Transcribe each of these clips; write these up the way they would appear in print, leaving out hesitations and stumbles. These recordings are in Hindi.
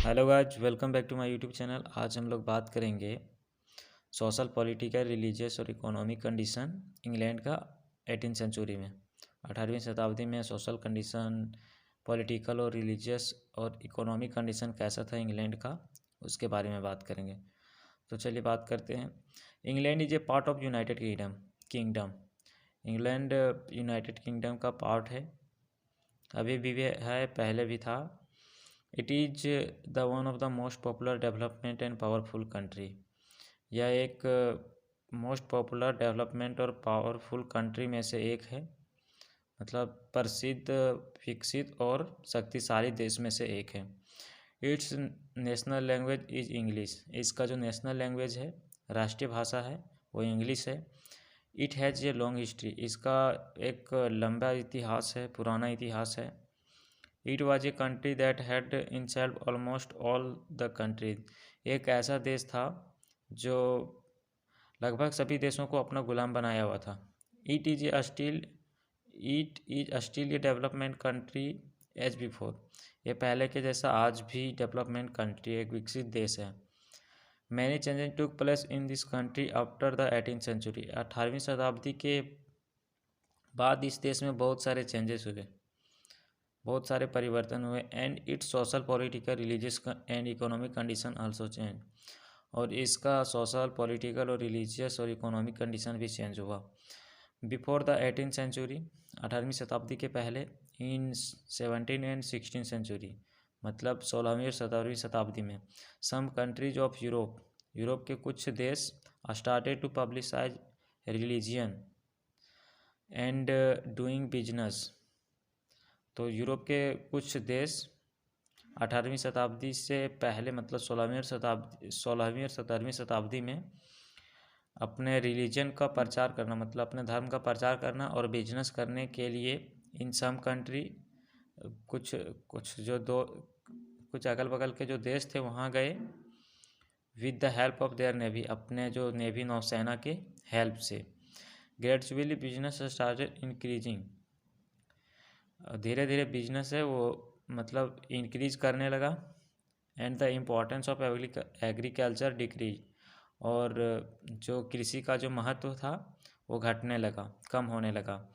Hello guys, welcome back to my YouTube channel. आज हम लोग बात करेंगे सोशल, पॉलिटिकल, रिलीजियस और इकोनॉमिक कंडीशन इंग्लैंड का 18वीं सेंचुरी में। 18वीं शताब्दी में सोशल कंडीशन, पॉलिटिकल और रिलीजियस और इकोनॉमिक कंडीशन कैसा था इंग्लैंड का, उसके बारे में बात करेंगे। तो चलिए बात करते हैं। England is a part of United kingdom. England United kingdom का पार्ट है, अभी भी है, पहले भी था। It is the one of the most popular development and powerful country. यह एक मोस्ट पॉपुलर डेवलपमेंट और पावरफुल कंट्री में से एक है, मतलब प्रसिद्ध, विकसित और शक्तिशाली देश में से एक है। It's national language is English. इसका जो नेशनल लैंग्वेज है, राष्ट्रीय भाषा है, वो इंग्लिश है। It has a long history. इसका एक लंबा इतिहास है, पुराना इतिहास है। It was a country that had insult almost all the countries. एक ऐसा देश था जो लगभग सभी देशों को अपना गुलाम बनाया हुआ था। It is still a development country as before. ये पहले के जैसा आज भी डेवलपमेंट कंट्री, एक विकसित देश है। Many changes took place in this country after the 18th century. 18वीं शताब्दी के बाद इस देश में बहुत सारे चेंजेस हुए, बहुत सारे परिवर्तन हुए। And it's social, political, religious and economic condition also change. और इसका सोशल, पॉलिटिकल और रिलीजियस और इकोनॉमिक कंडीशन भी चेंज हुआ। बिफोर द 18th सेंचुरी, 18वीं शताब्दी के पहले, इन 17 एंड 16 सेंचुरी, मतलब 16वीं और 17वीं शताब्दी में, सम कंट्रीज ऑफ यूरोप के कुछ देश started to publicise religion and doing business. तो यूरोप के कुछ देश 18वीं शताब्दी से पहले, मतलब 16वीं और 17वीं शताब्दी में अपने रिलीजन का प्रचार करना, मतलब अपने धर्म का प्रचार करना और बिजनेस करने के लिए इन सम कंट्री, कुछ कुछ अगल बगल के जो देश थे वहाँ गए, with the help of their navy, अपने जो नेवी, नौसेना के हेल्प से। Gradually business started increasing. धीरे धीरे बिजनेस है वो मतलब इंक्रीज करने लगा। And the importance of agriculture decrease. और जो कृषि का जो महत्व था वो घटने लगा, कम होने लगा।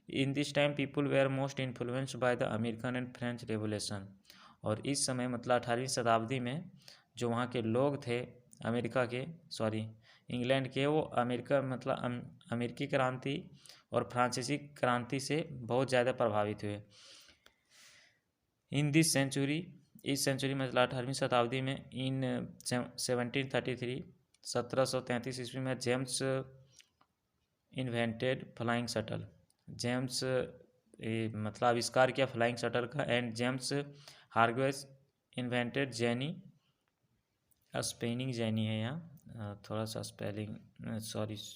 In this time people were most influenced by the American and French revolution. और इस समय, मतलब 18वीं शताब्दी में, जो वहाँ के लोग थे इंग्लैंड के, वो अमेरिकी क्रांति और फ्रांसीसी क्रांति से बहुत ज़्यादा प्रभावित हुए। इन दिस सेंचुरी, इस सेंचुरी मतलब 18वीं शताब्दी में, इन 1733 ईस्वी में, James invented flying shuttle. James मतलब आविष्कार किया फ्लाइंग शटल का। And James Hargreaves invented jenny, spinning jenny है यहाँ, थोड़ा सा स्पेलिंग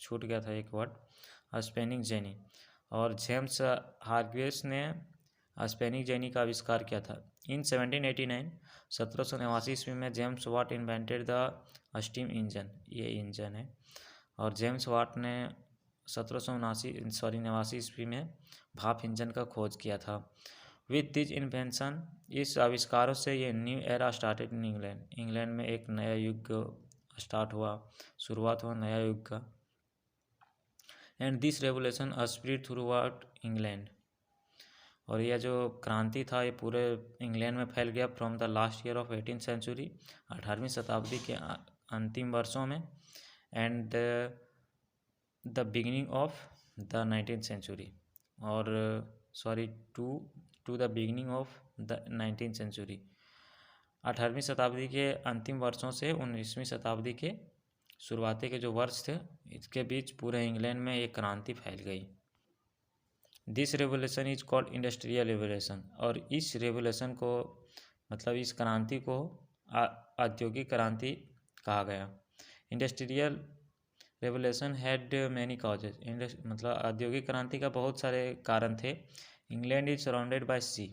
छूट गया था एक वर्ड, स्पेनिंग जेनी। और जेम्स हार्ग्वेस ने स्पेनिंग जेनी का आविष्कार किया था। इन 1789, 1789 ईस्वी में, James Watt invented the steam engine. ये इंजन है। और जेम्स वाट ने 1789 ईस्वी में भाप इंजन का खोज किया था। विथ दिस इन्वेंशन, इस आविष्कारों से ये new era started in England में एक नया युग स्टार्ट हुआ, शुरुआत हुआ नया युग का। And this revolution spread through out England. और यह जो क्रांति था ये पूरे इंग्लैंड में फैल गया from the last year of 18th century, 18वीं शताब्दी के अंतिम वर्षों में। And the beginning of the 19th century, और to the beginning of the 19th century. 18वीं शताब्दी के अंतिम वर्षों से 19वीं शताब्दी के शुरुआती के जो वर्ष थे, इसके बीच पूरे इंग्लैंड में एक क्रांति फैल गई। This revolution is called industrial revolution. और इस रेवोल्यूशन को, मतलब इस क्रांति को, औद्योगिक क्रांति कहा गया। Industrial revolution had many causes. मतलब औद्योगिक क्रांति का बहुत सारे कारण थे। England is surrounded by sea.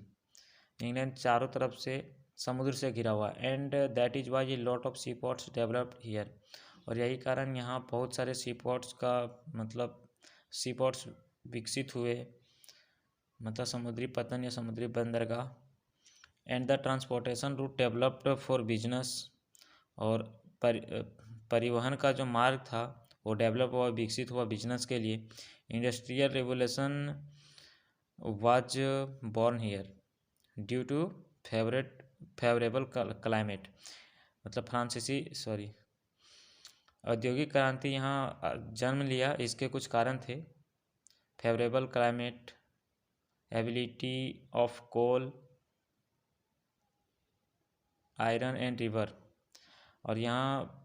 England चारों तरफ से समुद्र से घिरा हुआ। And that is why a lot of sea ports developed here. और यही कारण यहाँ बहुत सारे सी पोर्ट्स का, मतलब सी पोर्ट्स विकसित हुए, मतलब समुद्री पतन या समुद्री बंदरगाह। And the transportation route developed for business, और परिवहन का जो मार्ग था वो डेवलप हुआ, विकसित हुआ बिजनेस के लिए। Industrial revolution was born here due to favourable climate, मतलब औद्योगिक क्रांति यहाँ जन्म लिया, इसके कुछ कारण थे। Favourable climate, ability of coal, iron and river. और यहाँ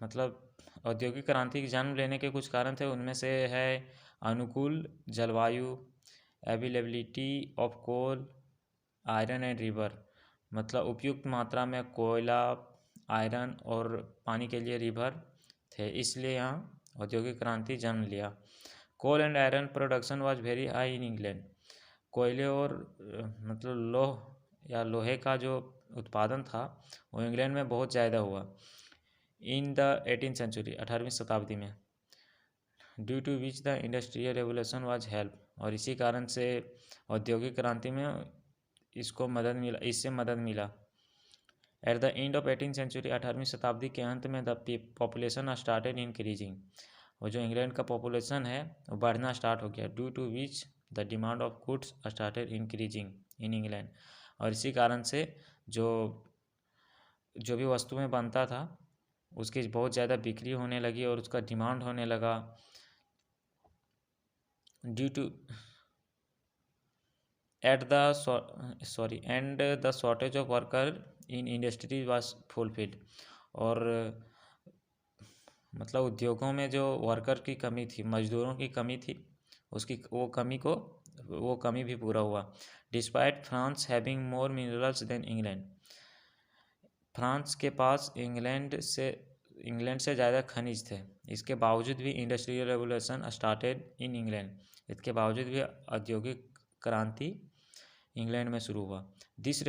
मतलब औद्योगिक क्रांति की जन्म लेने के कुछ कारण थे, उनमें से है अनुकूल जलवायु, availability of coal, iron and river, मतलब उपयुक्त मात्रा में कोयला, आयरन और पानी के लिए रिवर थे, इसलिए यहाँ औद्योगिक क्रांति जन्म लिया। Coal and iron production was very high in England, कोयले और मतलब लोहे का जो उत्पादन था वो इंग्लैंड में बहुत ज़्यादा हुआ। इन द 18th सेंचुरी, 18वीं शताब्दी में, due to which the industrial revolution was help, और इसी कारण से औद्योगिक क्रांति में इससे मदद मिला। At the end of 18th century, 18वीं शताब्दी के अंत में द पॉपुलेशन स्टार्टेड इंक्रीजिंग, और जो इंग्लैंड का पॉपुलेशन है वो बढ़ना स्टार्ट हो गया। Due to which the demand of goods started increasing in England, और इसी कारण से जो भी वस्तुएं बनता था उसकी बहुत ज़्यादा बिक्री होने लगी और उसका डिमांड होने लगा। Due to and the shortage of worker in industry was fulfilled, और मतलब उद्योगों में जो वर्कर की कमी थी, मजदूरों की कमी थी, वो कमी भी पूरा हुआ। Despite France having more minerals than England, France के पास इंग्लैंड से ज़्यादा खनिज थे, इसके बावजूद भी industrial revolution started in England, इसके बावजूद भी औद्योगिक क्रांति इंग्लैंड में शुरू हुआ। This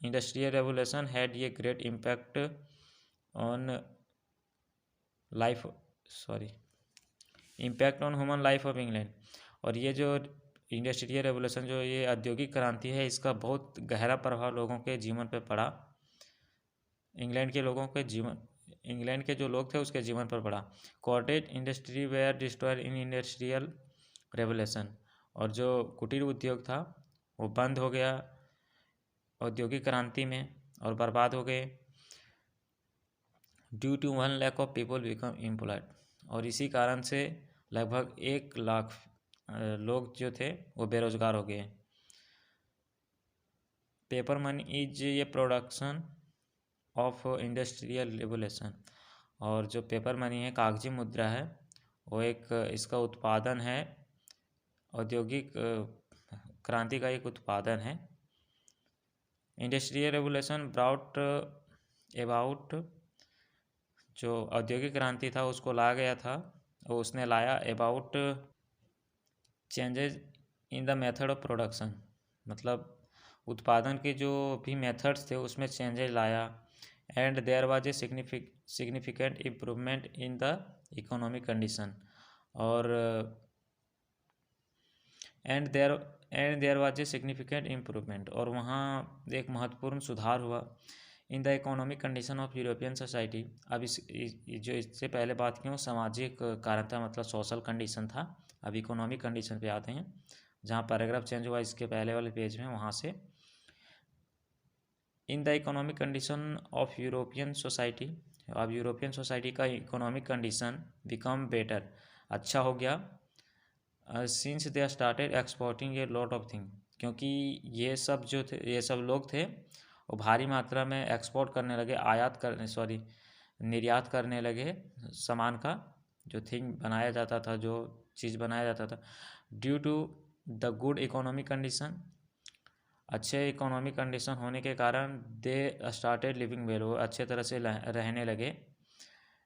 industrial revolution had a great impact on human life of England, और ये जो इंडस्ट्रियल रेवोल्यूशन, जो ये औद्योगिक क्रांति है, इसका बहुत गहरा प्रभाव लोगों के जीवन पर पड़ा। इंग्लैंड के जो लोग थे उसके जीवन पर पड़ा। Cottage industry were destroyed in industrial revolution, और जो कुटीर उद्योग था वो बंद हो गया औद्योगिक क्रांति में और बर्बाद हो गए। Due to 1 lot of people become employed, और इसी कारण से लगभग 1 लाख लोग जो थे वो बेरोजगार हो गए। Paper money is a production of industrial revolution, और जो पेपर मनी है, कागजी मुद्रा है, वो इसका उत्पादन है, औद्योगिक क्रांति का एक उत्पादन है। इंडस्ट्रियल रेवोल्यूशन ब्राउट अबाउट, जो औद्योगिक क्रांति था उसको ला गया था, और उसने लाया about changes in the method of production, मतलब उत्पादन के जो भी मेथड्स थे उसमें चेंजेस लाया। And there was a significant improvement in the economic condition, और and there was a significant improvement, और वहाँ एक महत्वपूर्ण सुधार हुआ। In the economic condition of European society, अब जो इससे पहले बात की वो सामाजिक कारण था, मतलब सोशल कंडीशन था। अब इकोनॉमिक कंडीशन पे आते हैं, जहाँ पैराग्राफ चेंज हुआ इसके पहले वाले पेज में, वहाँ से। इन the economic condition of European society, अब यूरोपियन सोसाइटी का इकोनॉमिक कंडीशन बिकम बेटर, अच्छा हो गया। Since they started exporting A lot of thing, क्योंकि ये सब लोग थे वो भारी मात्रा में एक्सपोर्ट करने लगे, निर्यात करने लगे सामान का, जो बनाया जाता था, जो चीज़ बनाया जाता था। Due to the good economic condition, अच्छे इकोनॉमिक कंडीशन होने के कारण दे स्टार्टेड लिविंग वेल, वो अच्छे तरह से रहने लगे।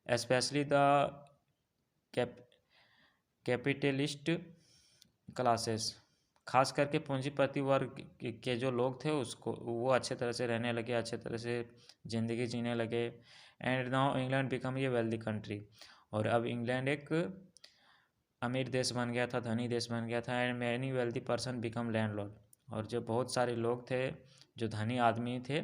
स्पेशली द कैपिटलिस्ट क्लासेस, खास करके पूंजीपति वर्ग के जो लोग थे वो अच्छे तरह से रहने लगे, अच्छे तरह से ज़िंदगी जीने लगे। And now England become a wealthy country, और अब इंग्लैंड एक अमीर देश बन गया था, धनी देश बन गया था। And many wealthy person become landlord, और जो बहुत सारे लोग थे, जो धनी आदमी थे,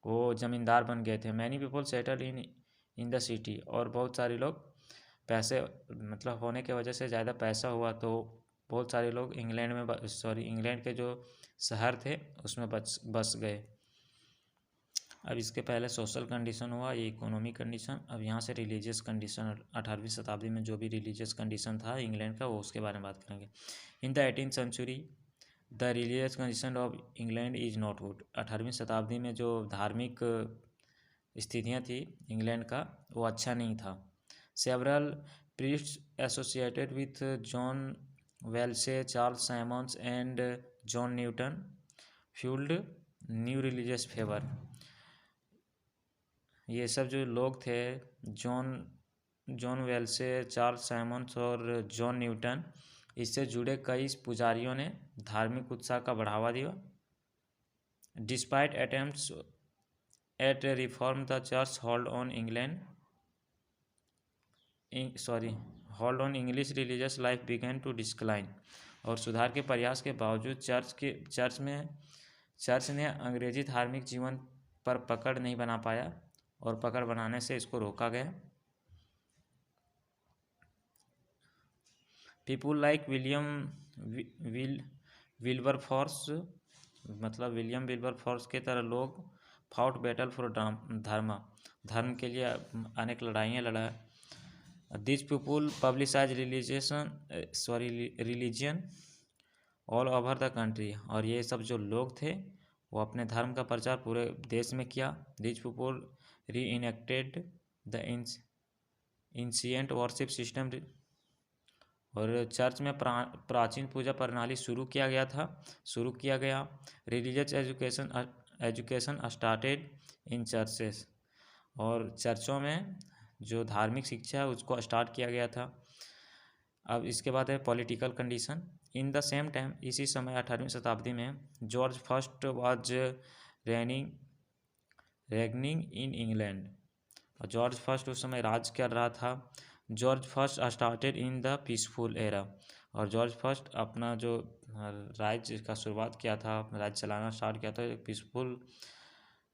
वो ज़मींदार बन गए थे। Many people settle in the city, और बहुत सारे लोग पैसे मतलब होने की वजह से ज़्यादा पैसा हुआ तो बहुत सारे लोग इंग्लैंड के जो शहर थे उसमें बस गए। अब इसके पहले सोशल कंडीशन हुआ, ये इकोनॉमिक कंडीशन। अब यहाँ से रिलीजियस कंडीशन, 18वीं शताब्दी में जो भी रिलीजियस कंडीशन था इंग्लैंड का, वो उसके बारे में बात करेंगे। In the 18th century the religious condition of England is not good. 18वीं शताब्दी में जो धार्मिक स्थितियाँ थी इंग्लैंड का, वो अच्छा नहीं था। Several priests associated with John वेल्से, Charles Simons and John Newton fuelled new religious fervour. ये सब जो लोग थे, जॉन वेल्से, चार्ल्स साइमंस और जॉन न्यूटन, इससे जुड़े कई पुजारियों ने धार्मिक उत्साह का बढ़ावा दिया। Despite attempts at reform the church hold on English religious life began to decline. और सुधार के प्रयास के बावजूद चर्च ने अंग्रेजी धार्मिक जीवन पर पकड़ नहीं बना पाया, और पकड़ बनाने से इसको रोका गया। पीपुल लाइक विल्बरफॉर्स, मतलब विलियम विल्बरफॉर्स के तरह लोग फाउट बैटल फॉर धर्म के लिए अनेक लड़ाइयाँ लड़ा। This people publicise religion all over the country. और ये सब जो लोग थे वो अपने धर्म का प्रचार पूरे देश में किया। दिस पीपुल री इनेक्टेड द इंसिएंट वर्शिप सिस्टम, और चर्च में प्राचीन पूजा प्रणाली शुरू किया गया। Religious education started in churches, और चर्चों में जो धार्मिक शिक्षा है उसको स्टार्ट किया गया था। अब इसके बाद है political condition. In the same time, इसी समय 18वीं शताब्दी में George first was reigning in England, और जॉर्ज फर्स्ट उस समय राज कर रहा था। George first started in the peaceful era, और जॉर्ज फर्स्ट अपना जो राज्य का शुरुआत किया था, राज्य चलाना स्टार्ट किया था, पीसफुल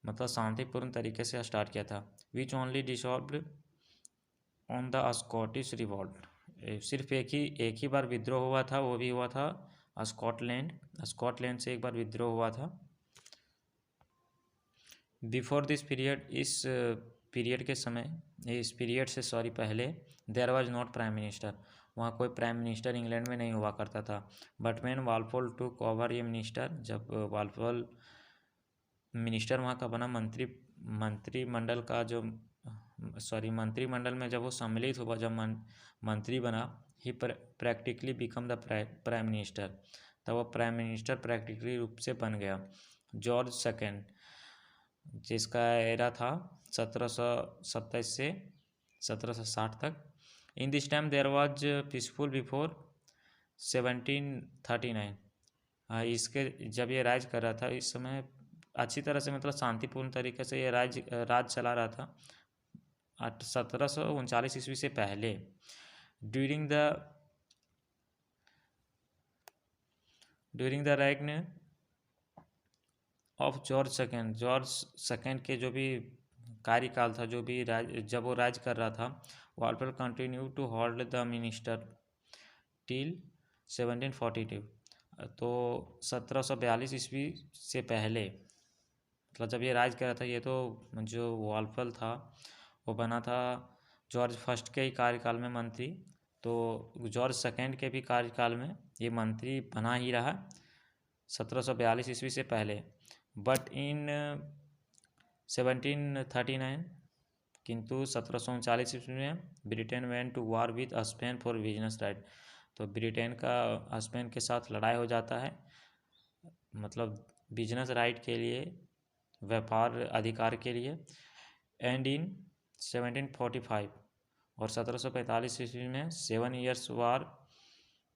मतलब शांतिपूर्ण तरीके से स्टार्ट किया था। Which only dissolved on the Scottish revolt. सिर्फ एक ही बार विद्रोह हुआ था, वो भी हुआ था स्कॉटलैंड से एक बार विद्रोह हुआ था। बिफोर दिस पीरियड, इस पीरियड से पहले, there was not prime minister, वहाँ कोई प्राइम मिनिस्टर इंग्लैंड में नहीं हुआ करता था। But man Walpole took over ये मिनिस्टर, जब वालपोल मिनिस्टर वहाँ का बना, मंत्रिमंडल में जब वो सम्मिलित हुआ, जब मंत्री बना, he practically become the prime minister, तब वो प्राइम मिनिस्टर प्रैक्टिकली रूप से बन गया। जॉर्ज सेकेंड, जिसका एरा था 1727 से 1760 तक। In this time there was peaceful before 1739। इसके जब ये राज कर रहा था, इस समय अच्छी तरह से मतलब शांतिपूर्ण तरीके से ये राज चला रहा था 1739 ईस्वी से पहले। During the reign of George second के जो भी कार्यकाल था, जब वो राज कर रहा था, Walpole continue to hold the minister till 1742। तो 1742 ईस्वी से पहले, मतलब जब ये राज कर रहा था, ये तो जो वालपोल था वो बना था जॉर्ज फर्स्ट के ही कार्यकाल में मंत्री, तो जॉर्ज सेकेंड के भी कार्यकाल में ये मंत्री बना ही रहा 1742 ईस्वी से पहले। बट इन 1739, किंतु 1739 ईस्वी में Britain went to war with Spain for business right. तो ब्रिटेन का स्पेन के साथ लड़ाई हो जाता है, मतलब बिजनेस राइट के लिए, व्यापार अधिकार के लिए। एंड इन 1745 और 1745 ईस्वी में 7 years war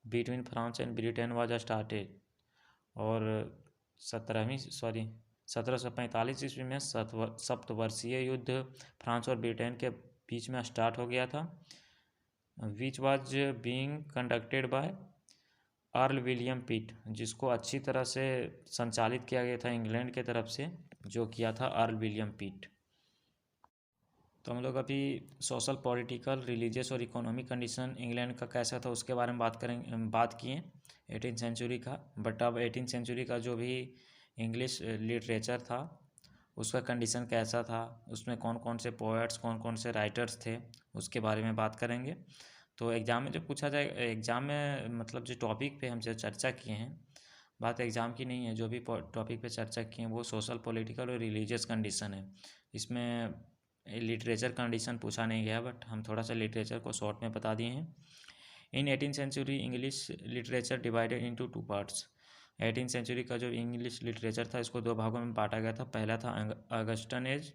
between France and Britain was started. और 1745 ईस्वी में सप्तवर्षीय युद्ध फ्रांस और ब्रिटेन के बीच में स्टार्ट हो गया था, which was being conducted by earl William पिट, जिसको अच्छी तरह से संचालित किया गया था इंग्लैंड के तरफ से, जो किया था अर्ल विलियम पिट। तो हम लोग अभी सोशल, पॉलिटिकल, रिलीजियस और इकोनॉमिक कंडीशन इंग्लैंड का कैसा था उसके बारे में बात किए 18th सेंचुरी का। बट अब 18th सेंचुरी का जो भी इंग्लिश लिटरेचर था उसका कंडीशन कैसा था, उसमें कौन कौन से पोएट्स, कौन कौन से राइटर्स थे, उसके बारे में बात करेंगे। तो एग्ज़ाम में जब पूछा जाए, एग्ज़ाम में मतलब जो टॉपिक पे हम जो चर्चा किए हैं, बात एग्ज़ाम की नहीं है, जो भी टॉपिक पे चर्चा किए हैं वो सोशल, पॉलिटिकल और रिलीजियस कंडीशन है। इसमें लिटरेचर कंडीशन पूछा नहीं गया, बट हम थोड़ा सा लिटरेचर को शॉर्ट में बता दिए हैं। In 18th century English literature divided into 2 parts. 18th century का जो इंग्लिश लिटरेचर था इसको 2 भागों में बांटा गया था। पहला था ऑगस्टन एज,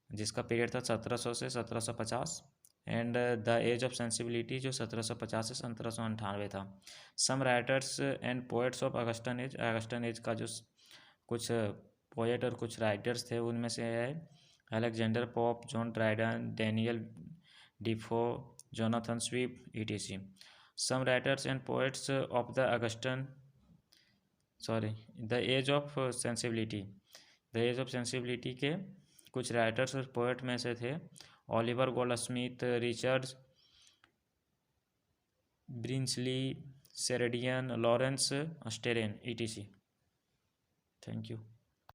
जिसका पीरियड था 1700 से 1750, and the age of sensibility जो 1750 से 1798 था। Some writers and poets of Augustan age का जो कुछ पोएट और कुछ राइटर्स थे उनमें से है Alexander Pope, John Dryden, Daniel Defoe, Jonathan Swift, etc. Some writers and poets of the age of sensibility के कुछ राइटर्स और पोएट में से थे Oliver Goldsmith, Richard Brinsley, Sheridan, Laurence Sterne, etc. Thank you.